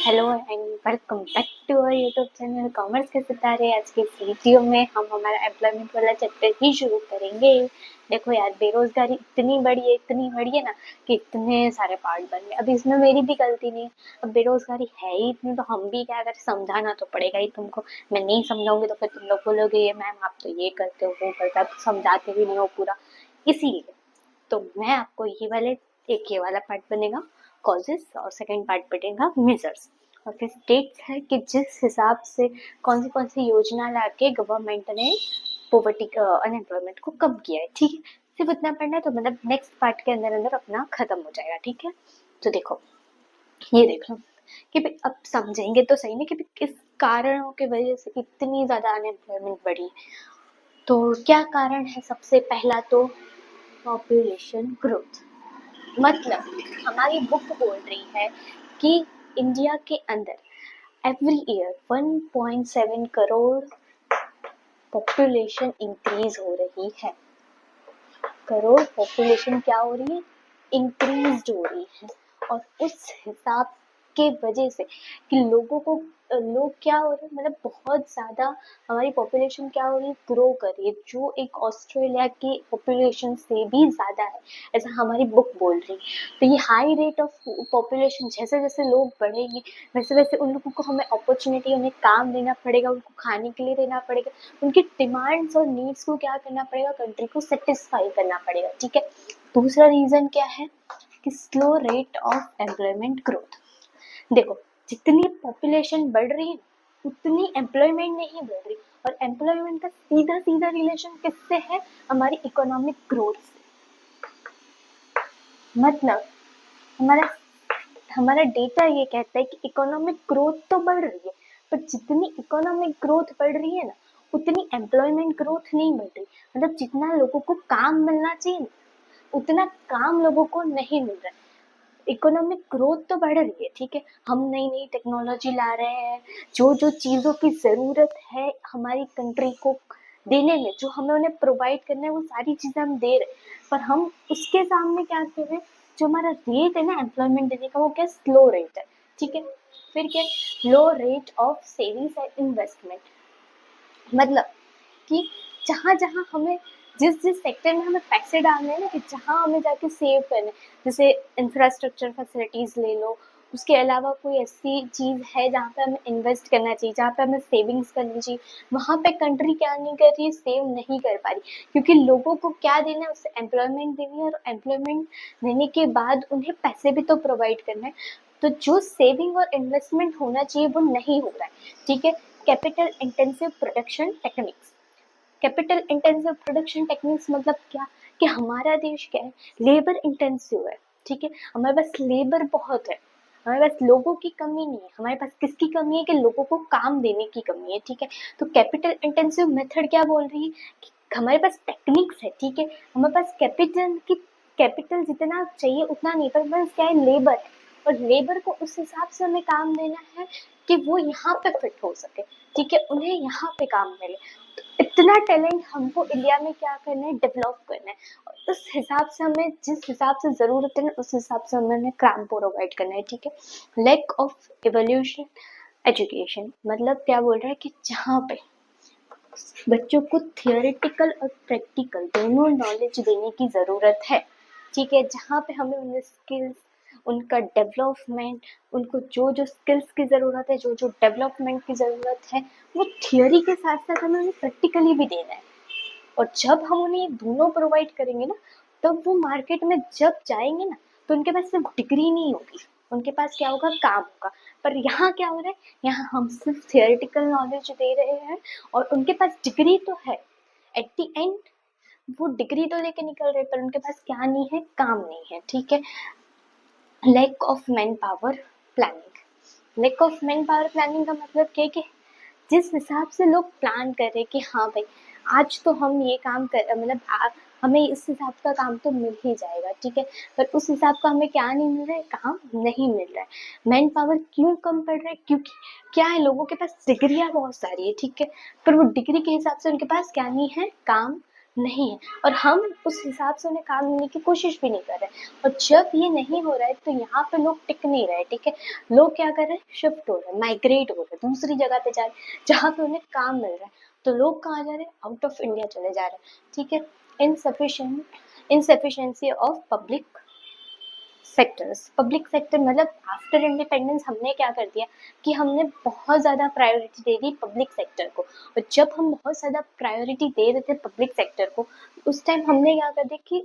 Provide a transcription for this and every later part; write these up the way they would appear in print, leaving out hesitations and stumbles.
Hello and welcome back to our YouTube channel commerce के सितारे। आज की इस वीडियो में हम हमारा एम्प्लॉयमेंट वाला चैप्टर ही शुरू करेंगे। देखो यार, बेरोजगारी इतनी बड़ी है ना कि इतने सारे पार्ट बन गए। अब इसमें मेरी भी गलती नहीं है। अब बेरोजगारी है ही इतनी, तो हम भी क्या करें, समझाना तो पड़ेगा ही तुमको। मैं नहीं समझाऊंगी तो फिर तुम लोग बोलोगे ये मैम आप तो ये करते हो वो करते हो, आप समझाते भी नहीं हो पूरा। इसीलिए तो मैं आपको ये वाला पार्ट बनेगा कॉजेस, और सेकंड पार्ट बनेगा मेजर्स, और फिर स्टेट्स है कि जिस हिसाब से कौन सी योजना लाके गवर्नमेंट ने पॉवर्टी अनएम्प्लॉयमेंट को कम किया है। ठीक है, सिर्फ इतना पढ़ना है तो मतलब नेक्स्ट पार्ट के अंदर अंदर अपना खत्म हो जाएगा। ठीक है, तो देखो, ये देख लो कि भाई अब समझेंगे तो सही ना कि भाई किस कारणों की वजह से इतनी ज्यादा अनएम्प्लॉयमेंट बढ़ी। तो क्या कारण है? सबसे पहला तो पॉपुलेशन ग्रोथ। मतलब हमारी बुक बोल रही है कि इंडिया के अंदर every year 1.7 crore population increase हो रही है। करोड़ पॉपुलेशन क्या हो रही है? इंक्रीज हो रही है। और उस हिसाब के वजह से कि लोग क्या हो रहे हैं, मतलब बहुत ज्यादा हमारी पॉपुलेशन क्या हो रही है, ग्रो कर रही है, जो एक ऑस्ट्रेलिया की पॉपुलेशन से भी ज्यादा है, ऐसा हमारी बुक बोल रही है। तो ये हाई रेट ऑफ पॉपुलेशन, जैसे जैसे लोग बढ़ेंगे वैसे वैसे उन लोगों को हमें अपॉर्चुनिटी, उन्हें काम देना पड़ेगा, उनको खाने के लिए देना पड़ेगा, उनकी डिमांड्स और नीड्स को क्या करना पड़ेगा, कंट्री को सेटिस्फाई करना पड़ेगा। ठीक है, दूसरा रीजन क्या है कि slow rate of employment growth. देखो, जितनी पॉपुलेशन बढ़ रही है उतनी एम्प्लॉयमेंट नहीं बढ़ रही, और एम्प्लॉयमेंट का सीधा सीधा रिलेशन किससे है? हमारी इकोनॉमिक ग्रोथ से। मतलब हमारा हमारा डेटा ये कहता है कि इकोनॉमिक ग्रोथ तो बढ़ रही है, पर जितनी इकोनॉमिक ग्रोथ बढ़ रही है ना, उतनी एम्प्लॉयमेंट ग्रोथ नहीं बढ़ रही। मतलब जितना लोगों को काम मिलना चाहिए उतना काम लोगों को नहीं मिल रहा है। इकोनॉमिक ग्रोथ तो बढ़ रही है, ठीक है, हम नई नई टेक्नोलॉजी ला रहे हैं, जो जो चीज़ों की ज़रूरत है हमारी कंट्री को देने में, जो हमें उन्हें प्रोवाइड करना है वो सारी चीज़ें हम दे रहे हैं, पर हम उसके सामने क्या कर रहे हैं, जो हमारा रेट है ना एम्प्लॉयमेंट देने का, वो क्या, स्लो रेट है। ठीक है, फिर क्या, low rate of savings and investment. मतलब कि जहाँ जहाँ हमें जिस जिस सेक्टर में हमें पैसे डालने हैं ना, कि जहाँ हमें जाके सेव करना है, जैसे इंफ्रास्ट्रक्चर फैसिलिटीज ले लो, उसके अलावा कोई ऐसी चीज़ है जहाँ पे हमें इन्वेस्ट करना चाहिए, जहाँ पे हमें सेविंग्स करनी चाहिए, वहाँ पे कंट्री क्या नहीं कर रही है, सेव नहीं कर पा रही, क्योंकि लोगों को क्या देना है, उससे एम्प्लॉयमेंट देनी है, और एम्प्लॉयमेंट देने के बाद उन्हें पैसे भी तो प्रोवाइड करना है। तो जो सेविंग और इन्वेस्टमेंट होना चाहिए वो नहीं हो रहा है। ठीक है, capital intensive production techniques. Capital intensive production techniques मतलब क्या, कि हमारा देश क्या है, लेबर इंटेंसिव है। ठीक है, हमारे पास लेबर बहुत है, हमारे पास लोगों की कमी नहीं है, हमारे पास किसकी कमी है, कि लोगों को काम देने की कमी है। ठीक है, तो कैपिटल इंटेंसिव मेथड क्या बोल रही है कि हमारे पास टेक्निक्स है, ठीक है, हमारे पास कैपिटल जितना चाहिए उतना नहीं, पर बस क्या है, लेबर है, और लेबर को उस हिसाब से हमें काम देना है कि वो यहाँ पे फिट हो सके। ठीक है, उन्हें यहाँ पे काम मिले। इतना टैलेंट हमको इंडिया में क्या करना है, डेवलप करना है, और उस हिसाब से हमें, जिस हिसाब से जरूरत है ना, उस हिसाब से हमें काम प्रोवाइड करना है। ठीक है, लैक ऑफ एवोल्यूशन एजुकेशन। मतलब क्या बोल रहा है कि जहाँ पे बच्चों को थियोरेटिकल और प्रैक्टिकल दोनों नॉलेज देने की ज़रूरत है। ठीक है, जहाँ पे हमें उन्हें स्किल्स, उनका डेवलपमेंट, उनको जो जो स्किल्स की ज़रूरत है, जो जो डेवलपमेंट की ज़रूरत है, वो थियोरी के साथ साथ हमें उन्हें प्रैक्टिकली भी देना है। और जब हम उन्हें दोनों प्रोवाइड करेंगे ना, तब वो मार्केट में जब जाएंगे ना, तो उनके पास सिर्फ डिग्री नहीं होगी, उनके पास क्या होगा, काम होगा। पर यहाँ क्या हो रहा है, यहाँ हम सिर्फ थियोरेटिकल नॉलेज दे रहे हैं, और उनके पास डिग्री तो है, एट द एंड वो डिग्री तो लेके निकल रहे, पर उनके पास क्या नहीं है, काम नहीं है। ठीक है, lack of man power planning. Lack of man power planning का मतलब क्या है कि जिस हिसाब से लोग प्लान कर रहे हैं कि हाँ भाई आज तो हम ये काम कर, मतलब हमें इस हिसाब का काम तो मिल ही जाएगा। ठीक है, पर उस हिसाब का हमें क्या नहीं मिल रहा है, काम नहीं मिल रहा है। मैन पावर क्यों कम पड़ रहा है? क्योंकि क्या है, लोगों के पास डिग्रियां बहुत सारी है, ठीक है, पर वो डिग्री के हिसाब से उनके पास क्या नहीं है, काम नहीं है, और हम उस हिसाब से उन्हें काम देने की कोशिश भी नहीं कर रहे। और जब ये नहीं हो रहा है तो यहाँ पे लोग टिक नहीं रहे, ठीक है। लोग क्या कर रहे हैं, शिफ्ट हो रहे हैं, माइग्रेट हो रहे हैं, दूसरी जगह पे जा रहे हैं जहाँ पे उन्हें काम मिल रहा है। तो लोग कहाँ जा रहे हैं, आउट ऑफ इंडिया चले जा रहे हैं, ठीक है। इनसफिशिएंसी ऑफ पब्लिक सेक्टर मतलब आफ्टर इंडिपेंडेंस हमने क्या कर दिया कि हमने बहुत ज़्यादा प्रायोरिटी दे दी पब्लिक सेक्टर को। और जब हम बहुत ज़्यादा प्रायोरिटी दे रहे थे पब्लिक सेक्टर को, उस टाइम हमने क्या कर दिया कि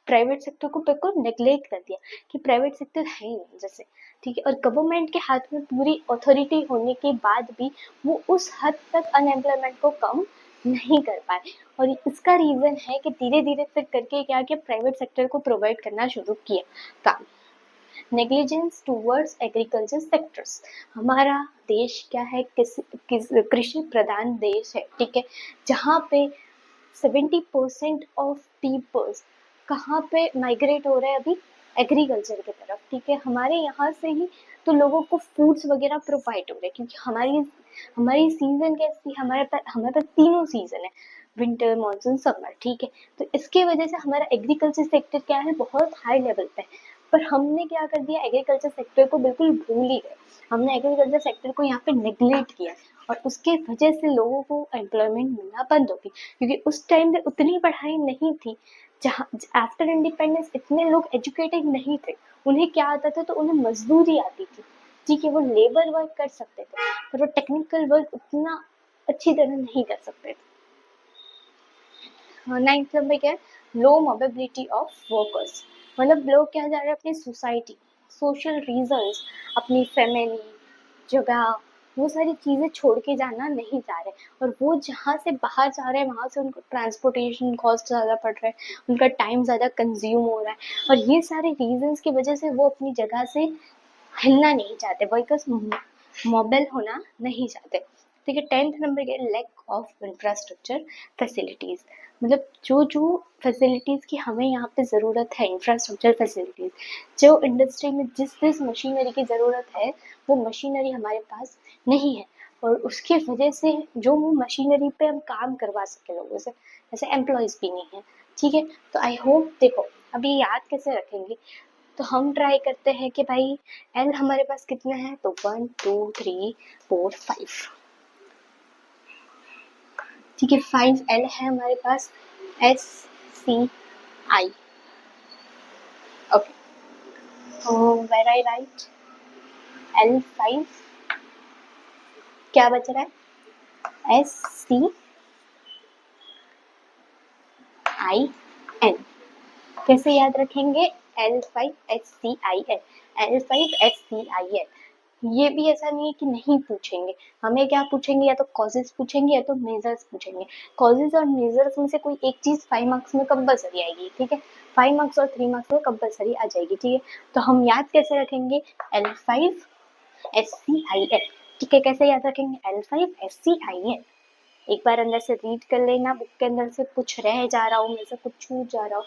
प्राइवेट सेक्टर को बिल्कुल नेग्लेक्ट कर दिया कि प्राइवेट सेक्टर है ही नहीं जैसे, ठीक है। और गवर्नमेंट के हाथ में पूरी अथॉरिटी होने के बाद भी वो उस हद तक अनएम्प्लॉयमेंट को कम नहीं कर पाए। और इसका रीज़न है कि धीरे धीरे फिर करके क्या किया, प्राइवेट सेक्टर को प्रोवाइड करना शुरू किया काम। Negligence towards agriculture sectors. हमारा देश क्या है, कृषि प्रधान देश है, ठीक है। जहाँ पे 70% ऑफ पीपल्स कहाँ पे माइग्रेट हो रहे हैं अभी, एग्रीकल्चर की तरफ, ठीक है। हमारे यहाँ से ही तो लोगों को फूड्स वगैरह प्रोवाइड हो रहे हैं, क्योंकि हमारी सीजन कैसी, हमारे पास तीनों सीजन है, विंटर, मानसून, समर, ठीक है। तो इसके वजह से हमारा एग्रीकल्चर सेक्टर क्या है, बहुत हाई लेवल पे है। पर हमने क्या कर दिया, एग्रीकल्चर सेक्टर को बिल्कुल भूल ही गए। हमने एग्रीकल्चर सेक्टर को यहाँ पे नेग्लेक्ट किया, और उसके वजह से लोगों को एम्प्लॉयमेंट मिलना बंद हो गई, क्योंकि उस टाइम पे उतनी पढ़ाई नहीं थी। जहाँ आफ्टर इंडिपेंडेंस इतने लोग एजुकेटेड नहीं थे, उन्हें क्या आता था, तो उन्हें मजदूरी आती थी, ठीक है। वो लेबर वर्क कर सकते थे, पर वो टेक्निकल वर्क उतना अच्छी तरह नहीं कर सकते थे। 9th नंबर क्या है, लो मोबिलिटी ऑफ वर्कर्स। मतलब लोग क्या जा रहे हैं, अपनी सोसाइटी, सोशल रीजंस, अपनी फैमिली, जगह, वो सारी चीज़ें छोड़ के जाना नहीं चाह रहे। और वो जहाँ से बाहर जा रहे हैं वहाँ से उनको ट्रांसपोर्टेशन कॉस्ट ज़्यादा पड़ रहा है, उनका टाइम ज़्यादा कंज्यूम हो रहा है, और ये सारे रीजंस की वजह से वो अपनी जगह से हिलना नहीं चाहते, वर्कर्स मोबाइल होना नहीं चाहते, ठीक है। 10th नंबर के लैक ऑफ इंफ्रास्ट्रक्चर फैसिलिटीज़। मतलब जो जो फैसिलिटीज़ की हमें यहाँ पे ज़रूरत है, इंफ्रास्ट्रक्चर फैसिलिटीज़, जो इंडस्ट्री में जिस जिस मशीनरी की ज़रूरत है वो मशीनरी हमारे पास नहीं है। और उसकी वजह से जो वो मशीनरी पे हम काम करवा सके लोगों से, जैसे एम्प्लॉयज़ भी नहीं है, ठीक है। तो आई होप, देखो अभी याद कैसे रखेंगे, तो हम ट्राई करते हैं कि भाई एल हमारे पास कितना है, तो 1 2 3 4 5, ठीक है। 5 एल है हमारे पास, एस सी आई, ओके। तो वेर आई राइट L5, क्या बच रहा है, SCIN। कैसे याद रखेंगे, L5SCIN, L5SCIN। ये भी ऐसा नहीं है कि नहीं पूछेंगे, हमें क्या पूछेंगे, या तो कॉजेज पूछेंगे या तो मेजर्स पूछेंगे। कॉजेज और मेजर्स में से कोई एक चीज 5 मार्क्स में कंपलसरी आएगी, ठीक है। 5 मार्क्स और 3 मार्क्स में कंपलसरी आ जाएगी, ठीक है। तो हम याद कैसे रखेंगे, L5SCIN, ठीक है। कैसे याद रखेंगे, L5SCIN। एक बार अंदर से रीड कर लेना, बुक के अंदर से कुछ रह जा रहा हो, मेरे से कुछ छूट जा रहा हो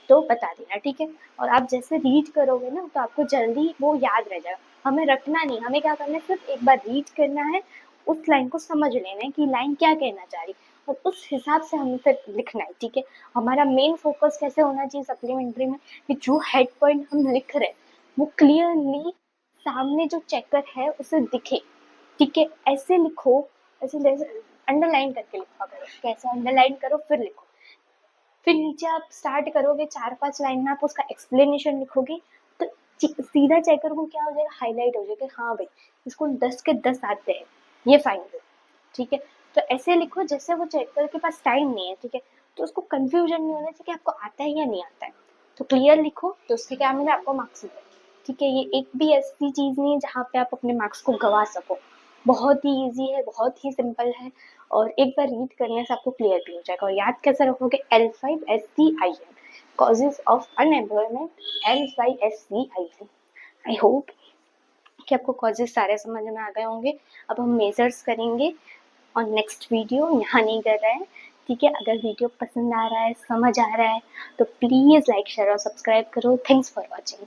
तो बता देना, ठीक है। और आप जैसे रीड करोगे ना तो आपको जल्दी वो याद रह जाएगा। हमें रखना नहीं, हमें क्या करना है, सिर्फ एक बार रीड करना है, उस लाइन को समझ लेना है कि लाइन क्या कहना चाह रही, और उस हिसाब से हमें फिर लिखना है, ठीक है। हमारा मेन फोकस कैसे होना चाहिए सप्लीमेंट्री में, कि जो हेड पॉइंट हम लिख रहे हैं वो क्लियरली सामने जो चेकर है उसे दिखे, ठीक है। ऐसे लिखो, ऐसे अंडरलाइन करके लिखा करो, कैसे अंडरलाइन करो फिर लिखो। फिर नीचे आप स्टार्ट करोगे 4-5 लाइन में, आप उसका एक्सप्लेनेशन लिखोगे, तो सीधा चेकर को क्या हो जाएगा, हाईलाइट हो जाएगा, हाँ भाई इसको 10 के 10 आते हैं, ये फाइन है, ठीक है। तो ऐसे लिखो जैसे वो चेकर के पास टाइम नहीं है, ठीक है। तो उसको कंफ्यूजन नहीं होना चाहिए कि आपको आता है या नहीं आता है, तो क्लियर लिखो, तो उससे क्या मिले, आपको मार्क्स मिले, ठीक है। ये एक भी ऐसी चीज नहीं है जहाँ पे आप अपने मार्क्स को गवा सको, बहुत ही ईजी है, बहुत ही सिंपल है, और एक बार रीड करने से आपको क्लियर भी हो जाएगा। और याद कैसे रखोगे, L5SCIN, causes of unemployment, L5SCIN। I hope कि आपको कॉजेज सारे समझ में आ गए होंगे। अब हम मेजर्स करेंगे और नेक्स्ट वीडियो, यहाँ नहीं कर रहे हैं, ठीक है। अगर वीडियो पसंद आ रहा है, समझ आ रहा है, तो प्लीज़ लाइक शेयर और सब्सक्राइब करो। Thanks for watching.